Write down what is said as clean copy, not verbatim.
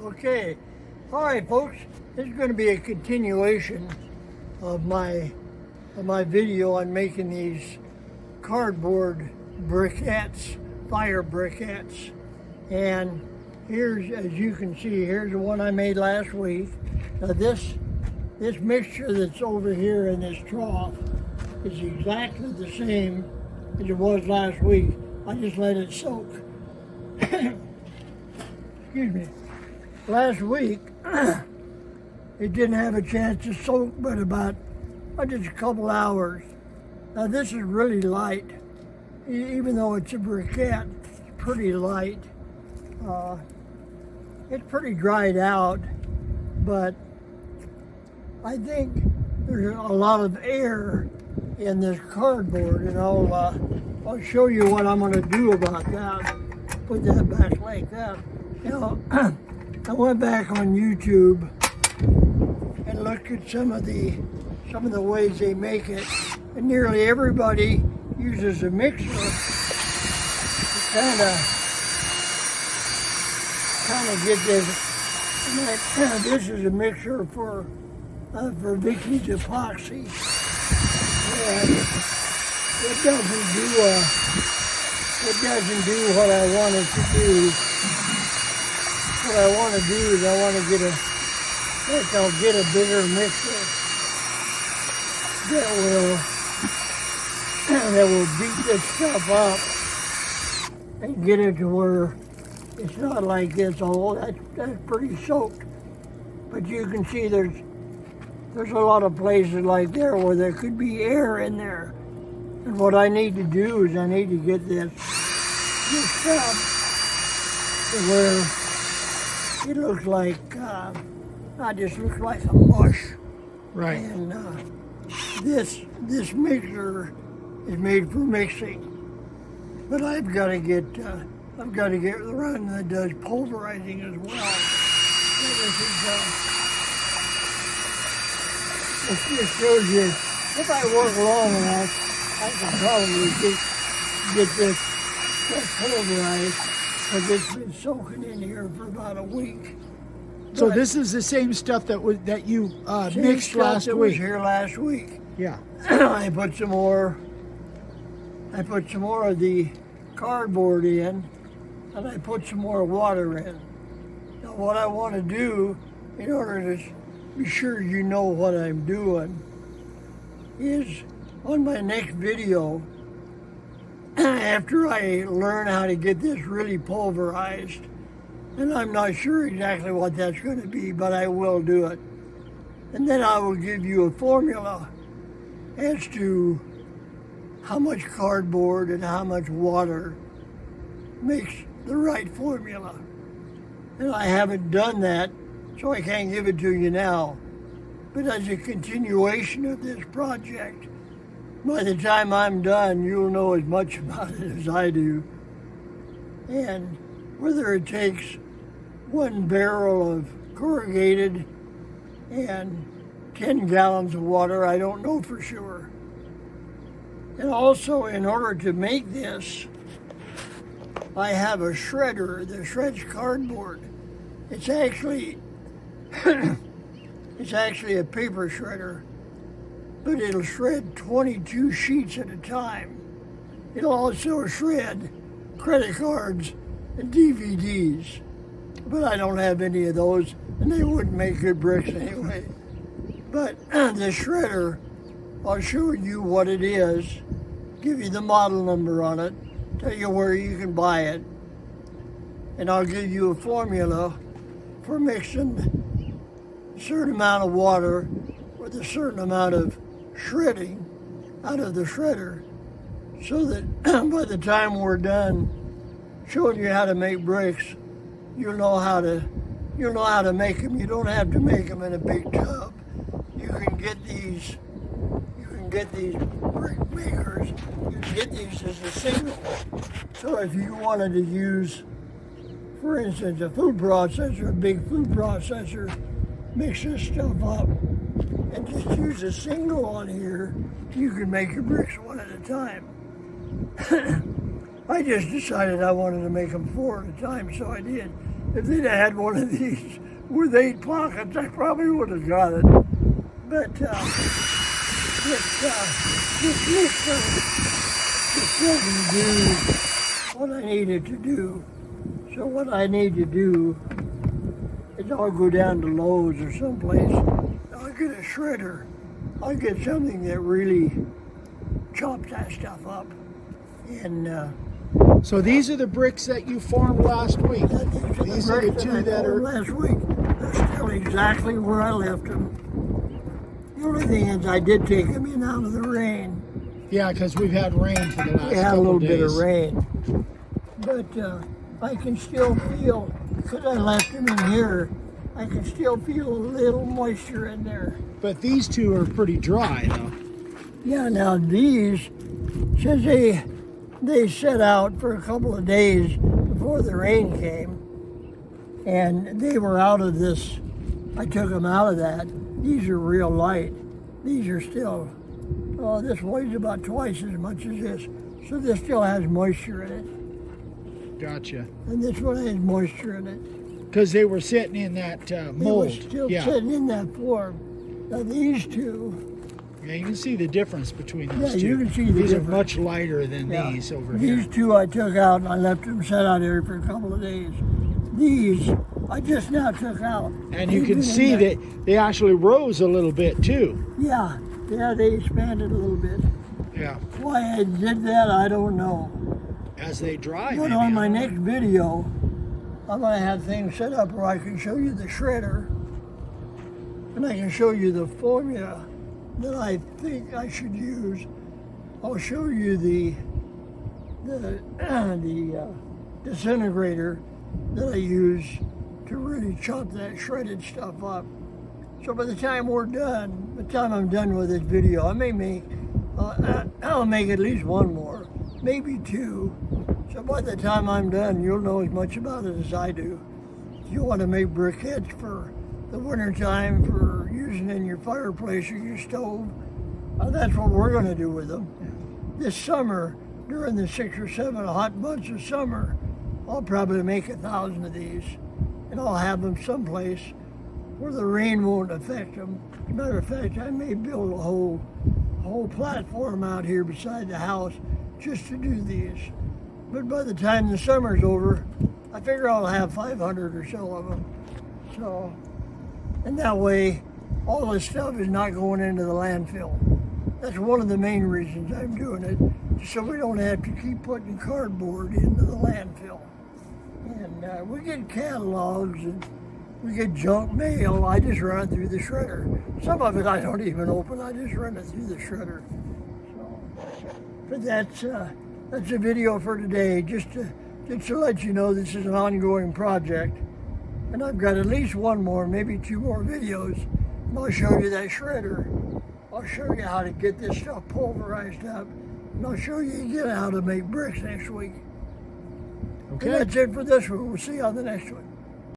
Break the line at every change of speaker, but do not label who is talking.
Okay, all right, folks. This is going to be a continuation of my video on making these cardboard briquettes, fire briquettes. And here's, as you can see, here's the one I made last week. Now this mixture that's over here in this trough is exactly the same as it was last week. I just let it soak. Excuse me. Last week, it didn't have a chance to soak but about just a couple hours. Now this is really light. Even though it's a briquette, it's pretty light. It's pretty dried out, but I think there's a lot of air in this cardboard, and I'll show you what I'm going to do about that. Put that back like that. You know, I went back on YouTube and looked at some of the ways they make it, and nearly everybody uses a mixer to kind of get this. And this is a mixure for Vicky's epoxy, and it doesn't do what I want it to do. What I want to do is I want to get I'll get a bigger mixer that will beat this stuff up and get it to where it's not like this. Oh, that's pretty soaked. But you can see there's a lot of places like there where there could be air in there. And what I need to do is I need to get this stuff to where it looks like, just looks like a mush.
Right.
And this mixer is made for mixing. But I've got to get the run that does pulverizing as well. This shows you, if I work long enough, I can probably get this pulverized, because it's been soaking in here for about a week.
So this is the same stuff that you mixed last week.
Was here last week.
Yeah.
I put some more of the cardboard in, and I put some more water in. Now what I want to do, in order to be sure you know what I'm doing, is on my next video, after I learn how to get this really pulverized, and I'm not sure exactly what that's going to be, but I will do it. And then I will give you a formula as to how much cardboard and how much water makes the right formula. And I haven't done that, so I can't give it to you now. But as a continuation of this project, by the time I'm done, you'll know as much about it as I do. And whether it takes 1 barrel of corrugated and 10 gallons of water, I don't know for sure. And also, in order to make this, I have a shredder that shreds cardboard. It's actually a paper shredder, but it'll shred 22 sheets at a time. It'll also shred credit cards and DVDs, but I don't have any of those, and they wouldn't make good bricks anyway. But the shredder, I'll show you what it is, give you the model number on it, tell you where you can buy it, and I'll give you a formula for mixing a certain amount of water with a certain amount of shredding out of the shredder, so that by the time we're done showing you how to make bricks, you'll know how to make them. You don't have to make them in a big tub. You can get these brick makers. You can get these as a single. So if you wanted to use, for instance, a food processor, a big food processor, mix this stuff up and just use a single on here, you can make your bricks one at a time. I just decided I wanted to make them 4 at a time, so I did. if they'd had one of these with 8 pockets, I probably would have got it. But this doesn't do what I needed to do. So what I need to do is I'll go down to Lowe's or someplace. I'll get a shredder. I'll get something that really chops that stuff up. And
So these are the bricks that you formed last week. These are the two that are
last week. They're still exactly where I left them. The only thing is I did take them in out of the rain.
Yeah, because we've had rain for the last
We had a
couple
little
days.
bit of rain. But I can still feel, because I left them in here, I can still feel a little moisture in there.
But these two are pretty dry, though.
Yeah, now these, since they set out for a couple of days before the rain came, and they were out of this, I took them out of that. These are real light. These are still, oh, this weighs about twice as much as this. So this still has moisture in it.
Gotcha.
And this one has moisture in it.
Because they were sitting in that mold.
They were still sitting in that form. Now these two,
yeah, you can see the difference between those two.
you can see the
these
difference.
are much lighter than these over here.
These two I took out and I left them set out here for a couple of days. These I just now took out.
And you can see that they actually rose a little bit too.
Yeah, they expanded a little bit.
Yeah.
Why I did that, I don't know.
As they dry,
But
maybe.
on my next video, I'm going to have things set up where I can show you the shredder and I can show you the formula that I think I should use. I'll show you the disintegrator that I use to really chop that shredded stuff up. So by the time we're done, by the time I'm done with this video, I may make, I'll make at least one more, maybe two. So by the time I'm done, you'll know as much about it as I do. If you want to make briquettes for the winter time for using in your fireplace or your stove, that's what we're going to do with them. This summer, during the 6 or 7 hot months of summer, I'll probably make 1,000 of these, and I'll have them someplace where the rain won't affect them. As a matter of fact, I may build a whole platform out here beside the house just to do these. But by the time the summer's over, I figure I'll have 500 or so of them. So, and that way, all this stuff is not going into the landfill. That's one of the main reasons I'm doing it, so we don't have to keep putting cardboard into the landfill. And we get catalogs and we get junk mail. I just run it through the shredder. Some of it I don't even open. I just run it through the shredder. So, but that's a video for today, just to let you know this is an ongoing project. And I've got at least one more, maybe 2 more videos. And I'll show you that shredder. I'll show you how to get this stuff pulverized up. And I'll show you again how to make bricks next week.
Okay.
And that's it for this one. We'll see you on the next one.